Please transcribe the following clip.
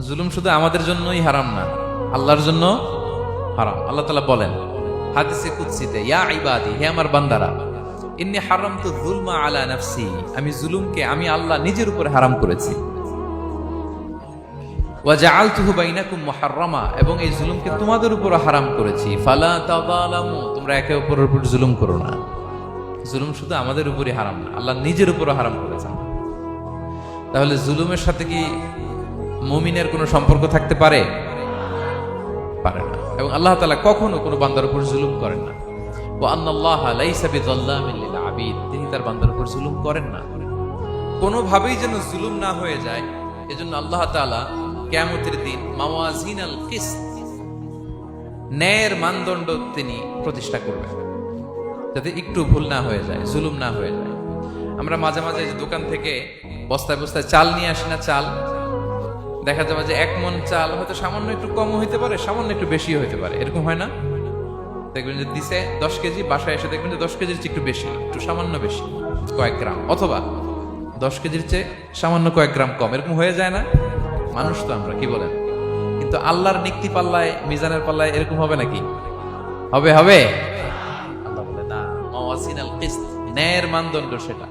জুলুম শুধু আমাদের জন্যই হারাম না, আল্লাহর জন্য হারাম। আল্লাহ তাআলা বলেন হাদিসে কুদসিতে, ইয়া ইবাদি, হে আমার বান্দারা, ইন্নী হারামতু যুলমা আলা নাফসি, আমি জুলুমকে আমি আল্লাহ নিজের উপর হারাম করেছি। ওয়া জাআলতুহু বাইনাকুম মুহাররামা, এবং এই জুলুমকে তোমাদের উপর হারাম করেছি। ফালা তাযালামু, তোমরা একে অপরের উপর জুলুম করো না। জুলুম শুধু আমাদের উপরই হারাম না, আল্লাহ নিজের উপরও হারাম করেছেন। তাহলে জুলুমের সাথে কি মুমিনের কোনো সম্পর্ক থাকতে পারে? পারে না। এবং আল্লাহ তাআলা কখনো কোনো বান্দার উপর জুলুম করেন না। ওয়া আন্নাল্লাহা লাইসা বিযাল্লামিন লিল আবিদ, তিনি তার বান্দার উপর জুলুম করেন না। কোনোভাবেই যেন জুলুম না হয়ে যায়, এজন্য আল্লাহ তাআলা কিয়ামতের দিন মাওয়াজিনাল কিসত, ন্যায়ের মানদণ্ড তিনি প্রতিষ্ঠা করবেন, যাতে একটু ভুল না হয়ে যায়, জুলুম না হয়ে যায়। আমরা মাঝে মাঝে যে দোকান থেকে বস্তায় বস্তায় চাল নিয়ে আসি না, চাল দেখা যাবে যে 1 মণ চাল হয়তো সামান্য একটু কম হইতে পারে, সামান্য একটু বেশি হইতে পারে, এরকম হয় না? দেখবেন যে দিছে 10 কেজি, বাসায় এসে দেখবেন যে 10 কেজির চেয়ে একটু বেশি, একটু সামান্য বেশি কয়েক গ্রাম, অথবা 10 কেজির চেয়ে সামান্য কয়েক গ্রাম কম, এরকম হয়ে যায় না? মানুষ তো আমরা, কি বলেন? কিন্তু আল্লাহর নিক্তি পাল্লায়, মিজানের পাল্লায় এরকম হবে নাকি? হবে? আল্লাহ বলে না, মাওয়াজিনাল কিসত, ন্যায়ের মানদণ্ড সেটা।